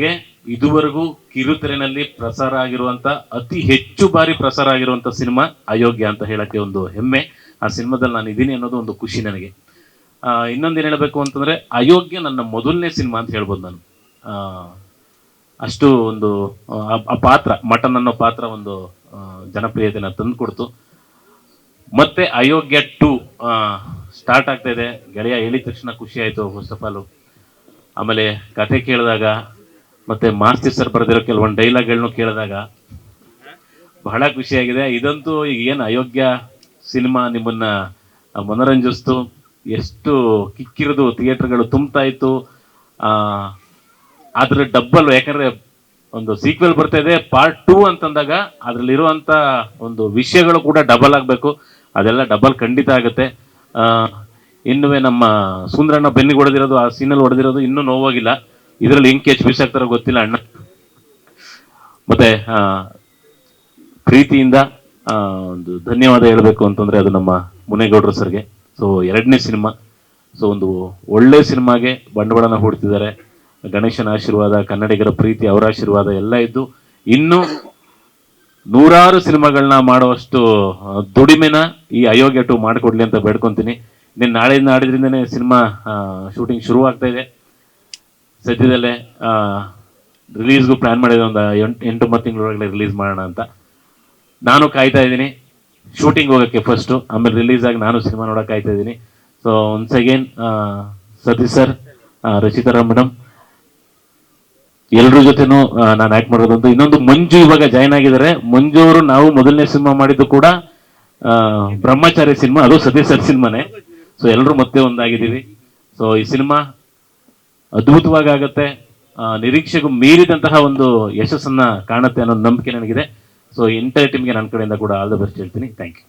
ಗೆ ಇದುವರೆಗೂ ಕಿರುತೆರೆನಲ್ಲಿ ಪ್ರಸಾರ ಆಗಿರುವಂತ ಅತಿ ಹೆಚ್ಚು ಬಾರಿ ಪ್ರಸಾರ ಆಗಿರುವಂತ ಸಿನಿಮಾ ಅಯೋಗ್ಯ ಅಂತ ಹೇಳಕ್ಕೆ ಒಂದು ಹೆಮ್ಮೆ. ಆ ಸಿನಿಮಾದಲ್ಲಿ ನಾನು ಇದೀನಿ ಅನ್ನೋದು ಒಂದು ಖುಷಿ ನನಗೆ. ಇನ್ನೊಂದೇನು ಹೇಳಬೇಕು ಅಂತಂದ್ರೆ ಅಯೋಗ್ಯ ನನ್ನ ಮೊದಲನೇ ಸಿನಿಮಾ ಅಂತ ಹೇಳ್ಬೋದು ನಾನು. ಅಷ್ಟು ಒಂದು ಆ ಪಾತ್ರ ಮಟನ್ ಅನ್ನೋ ಪಾತ್ರ ಒಂದು ಜನಪ್ರಿಯತೆನ ತಂದು ಕೊಡ್ತು. ಮತ್ತೆ ಅಯೋಗ್ಯ 2 ಸ್ಟಾರ್ಟ್ ಆಗ್ತಾ ಇದೆ. ಗೆಳೆಯ ಹೇಳಿದ ತಕ್ಷಣ ಖುಷಿ ಆಯ್ತು ಫಸ್ಟ್ ಆಫ್ ಆಲ್. ಆಮೇಲೆ ಕತೆ ಕೇಳಿದಾಗ ಮತ್ತೆ ಮಾಸ್ತಿ ಸರ್ ಬರೆದಿರೋ ಕೆಲವೊಂದು ಡೈಲಾಗ್ಗಳನ್ನು ಕೇಳಿದಾಗ ಬಹಳ ಖುಷಿಯಾಗಿದೆ. ಇದಂತೂ ಈಗ ಏನು ಅಯೋಗ್ಯ ಸಿನಿಮಾ ನಿಮ್ಮನ್ನ ಮನೋರಂಜಿಸ್ತು, ಎಷ್ಟು ಕಿಕ್ಕಿರಿದು ಥಿಯೇಟರ್ಗಳು ತುಂಬ್ತಾ ಇತ್ತು. ಅದ್ರ ಡಬ್ಬಲ್, ಯಾಕಂದ್ರೆ ಒಂದು ಸೀಕ್ವೆಲ್ ಬರ್ತಾ ಇದೆ ಪಾರ್ಟ್ 2 ಅಂತಂದಾಗ ಅದ್ರಲ್ಲಿರುವಂತ ಒಂದು ವಿಷಯಗಳು ಕೂಡ ಡಬಲ್ ಆಗಬೇಕು. ಅದೆಲ್ಲ ಡಬಲ್ ಖಂಡಿತ ಆಗುತ್ತೆ. ಇನ್ನುವೇ ನಮ್ಮ ಸುಂದರಣ್ಣ ಬೆನ್ನಿಗೆ ಹೊಡೆದಿರೋದು, ಆ ಸೀನಲ್ಲಿ ಹೊಡೆದಿರೋದು ಇನ್ನೂ ನೋವಾಗಿಲ್ಲ. ಇದರಲ್ಲಿ ಹೆಂಗೆ ಕೆಚ್ ಬಿಸಾಕ್ತಾರೋ ಗೊತ್ತಿಲ್ಲ ಅಣ್ಣ. ಮತ್ತೆ ಪ್ರೀತಿಯಿಂದ ಒಂದು ಧನ್ಯವಾದ ಹೇಳಬೇಕು ಅಂತಂದ್ರೆ ಅದು ನಮ್ಮ ಮುನೇಗೌಡರು ಸರ್ಗೆ. ಸೊ 2ನೇ ಸಿನಿಮಾ, ಸೊ ಒಂದು ಒಳ್ಳೆ ಸಿನಿಮಾಗೆ ಬಂಡವಾಳನ ಹೂಡ್ತಿದ್ದಾರೆ. ಗಣೇಶನ ಆಶೀರ್ವಾದ, ಕನ್ನಡಿಗರ ಪ್ರೀತಿ, ಅವರ ಆಶೀರ್ವಾದ ಎಲ್ಲ ಇದ್ದು ಇನ್ನು ನೂರಾರು ಸಿನಿಮಾಗಳನ್ನ ಮಾಡುವಷ್ಟು ದುಡಿಮೆನ ಈ ಅಯೋಗ್ಯ 2 ಮಾಡಿಕೊಡ್ಲಿ ಅಂತ ಬೇಡ್ಕೊಂತೀನಿ. ನೀನು ನಾಳೆಯಿಂದ ನಾಡಿದ್ರಿಂದನೇ ಸಿನಿಮಾ ಶೂಟಿಂಗ್ ಶುರು ಆಗ್ತಾ ಇದೆ. ಸದ್ಯದಲ್ಲೇ ರಿಲೀಸ್ಗೂ ಪ್ಲಾನ್ ಮಾಡಿದೆ, ಒಂದು 8-9 ತಿಂಗಳೊಳಗಡೆ ರಿಲೀಸ್ ಮಾಡೋಣ ಅಂತ. ನಾನು ಕಾಯ್ತಾ ಇದ್ದೀನಿ ಶೂಟಿಂಗ್ ಹೋಗೋಕ್ಕೆ ಫಸ್ಟು, ಆಮೇಲೆ ರಿಲೀಸ್ ಆಗಿ ನಾನು ಸಿನಿಮಾ ನೋಡೋಕೆ ಕಾಯ್ತಾ ಇದ್ದೀನಿ. So once again Satish sir, Rachita Ram madam, ಎಲ್ರ ಜೊತೆನೂ ನಾನು ಆಕ್ಟ್ ಮಾಡೋದಂತೂ. ಇನ್ನೊಂದು ಮಂಜು ಇವಾಗ ಜಾಯ್ನ್ ಆಗಿದ್ದಾರೆ. ಮಂಜು ಅವರು ನಾವು ಮೊದಲನೇ ಸಿನಿಮಾ ಮಾಡಿದ್ದು ಕೂಡ ಬ್ರಹ್ಮಚಾರಿ ಸಿನಿಮಾ, ಅದು ಸತೀಶ್ ಸರ್ ಸಿನಿಮಾನೇ. ಸೊ ಎಲ್ಲರೂ ಮತ್ತೆ ಒಂದಾಗಿದ್ದೀವಿ. ಸೊ ಈ ಸಿನಿಮಾ ಅದ್ಭುತವಾಗಿ ಆಗುತ್ತೆ, ನಿರೀಕ್ಷೆಗೂ ಮೀರಿದಂತಹ ಒಂದು ಯಶಸ್ಸನ್ನ ಕಾಣುತ್ತೆ ಅನ್ನೋ ನಂಬಿಕೆ ನನಗಿದೆ. ಸೊ ಎಂಟೈರ್ ಟೀಮ್ಗೆ ನನ್ನ ಕಡೆಯಿಂದ ಕೂಡ ಆಲ್ ದ ಬೆಸ್ಟ್ ಹೇಳ್ತೀನಿ. Thank you.